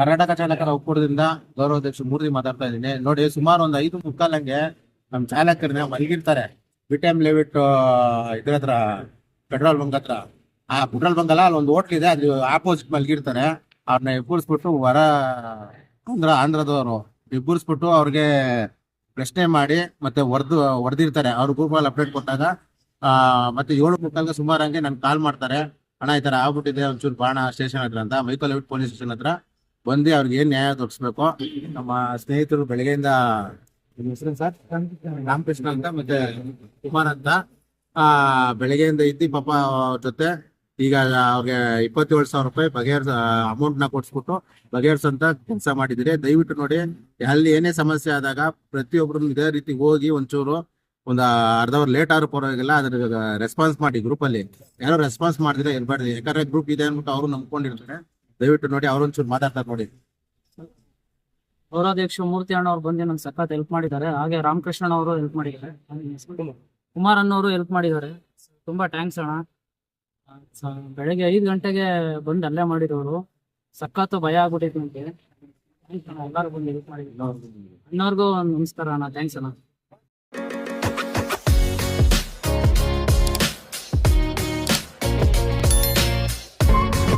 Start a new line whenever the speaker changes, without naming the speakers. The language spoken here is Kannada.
ಕರ್ನಾಟಕ ಚಾಲಕರ ಒಕ್ಕೂಟದಿಂದ ಗೌರವಾಧ್ಯಕ್ಷ ಮೂರ್ತಿ ಮಾತಾಡ್ತಾ ಇದ್ದೀನಿ. ನೋಡಿ, ಸುಮಾರು ಒಂದು 5:45 ಹಂಗೆ ನಮ್ಮ ಚಾಲಕರನ್ನ ಮಲಗಿರ್ತಾರೆ. ಬಿಟೆಮ್ ಲೆವಿಟ್ ಇದ್ರ ಹತ್ರ, ಪೆಟ್ರೋಲ್ ಬಂಕ್ ಹತ್ರ. ಆ ಪೆಟ್ರೋಲ್ ಬಂಕ್ ಅಲ್ಲ, ಅಲ್ಲಿ ಒಂದು ಹೋಟ್ಲ್ ಇದೆ, ಅದು ಆಪೋಸಿಟ್ ಮಲಗಿರ್ತಾರೆ. ಅವ್ರನ್ನ ಎಬ್ಬರಿಸ್ಬಿಟ್ಟು ಆಂಧ್ರದವರು ಎಬ್ಬರಿಸ್ಬಿಟ್ಟು ಅವ್ರಿಗೆ ಪ್ರಶ್ನೆ ಮಾಡಿ ಮತ್ತೆ ಹೊಡೆದಿರ್ತಾರೆ. ಅವ್ರ ಗ್ರೂಪಲ್ಲಿ ಅಪ್ಡೇಟ್ ಕೊಟ್ಟಾಗ ಮತ್ತೆ 7:45 ಸುಮಾರು ಹಂಗೆ ನನ್ಗೆ ಕಾಲ್ ಮಾಡ್ತಾರೆ. ಅಣ್ಣ, ಈ ತರ ಆಗ್ಬಿಟ್ಟಿದೆ, ಒಂಚೂರು ಬಾಣ ಸ್ಟೇಷನ್ ಹತ್ರ ಅಂತ, ಮೈಕಲ್ ಲೆವಿಟ್ ಪೊಲೀಸ್ ಸ್ಟೇಷನ್ ಹತ್ರ ಬಂದು ಅವ್ರಿಗೆ ಏನ್ ನ್ಯಾಯ ದೊರಕಿಸ್ಬೇಕು. ನಮ್ಮ ಸ್ನೇಹಿತರು ಬೆಳಗ್ಗೆಯಿಂದ, ಹೆಸರು ಸರ್ ರಾಮಕೃಷ್ಣ ಅಂತ ಮತ್ತೆ ಕುಮಾರ್ ಅಂತ, ಬೆಳಗ್ಗೆಯಿಂದ ಇದ್ದು ಪಾಪ ಅವ್ರ ಜೊತೆ ಈಗ ಅವ್ರಿಗೆ 27,000 ರೂಪಾಯಿ ಅಮೌಂಟ್ ನ ಕೊಡ್ಸ್ಬಿಟ್ಟು ಬಗೆಹರಿಸಂತ ಕೆಲಸ ಮಾಡಿದಿರಿ. ದಯವಿಟ್ಟು ನೋಡಿ, ಅಲ್ಲಿ ಏನೇ ಸಮಸ್ಯೆ ಆದಾಗ ಪ್ರತಿಯೊಬ್ರು ಇದೇ ರೀತಿ ಹೋಗಿ ಒಂಚೂರು ಒಂದು ಅರ್ಧ ಅವರ್ ಲೇಟ್ ಆದ್ರೂ ಪರವಾಗಿಲ್ಲ, ಅದ್ರ ರೆಸ್ಪಾನ್ಸ್ ಮಾಡಿ. ಗ್ರೂಪ್ ಅಲ್ಲಿ ಯಾರೋ ರೆಸ್ಪಾನ್ಸ್ ಮಾಡಿದ್ರೆ ಇರ್ಬಾರ್ದು, ಯಾಕಂದ್ರೆ ಗ್ರೂಪ್ ಇದೆ ಅನ್ಬಿಟ್ಟು ಅವರು ನಂಬ್ಕೊಂಡಿರ್ತಾರೆ. ದಯವಿಟ್ಟು ನೋಡಿ, ಅವ್ರೊಂಚೂರು ಮಾತಾಡ್ತಾರೆ ನೋಡಿ.
ಗೌರವಾಧ್ಯಕ್ಷ ಮೂರ್ತಿ ಅಣ್ಣ ಅವ್ರು ಬಂದು ನಂಗೆ ಸಖತ್ ಹೆಲ್ಪ್ ಮಾಡಿದ್ದಾರೆ. ಹಾಗೆ ರಾಮಕೃಷ್ಣನ್ ಅವರು ಹೆಲ್ಪ್ ಮಾಡಿದ್ದಾರೆ, ಕುಮಾರ್ ಅನ್ನೋರು ಹೆಲ್ಪ್ ಮಾಡಿದ್ದಾರೆ. ತುಂಬಾ ಥ್ಯಾಂಕ್ಸ್ ಅಣ್ಣ. ಬೆಳಗ್ಗೆ 5 ಗಂಟೆಗೆ ಬಂದು ಅಲ್ಲೇ ಮಾಡಿರೋರು, ಸಖತ್ ಭಯ ಆಗ್ಬಿಟ್ಟಿತ್ತು ನನಗೆ. ಎಲ್ಲರೂ ಬಂದು ಹೆಲ್ಪ್ ಮಾಡಿದ್ರು. ಅಣ್ಣವ್ರಿಗೂ ಒಂದು ನಮಸ್ಕಾರ ಅಣ್ಣ, ಥ್ಯಾಂಕ್ಸ್ ಅಣ್ಣ.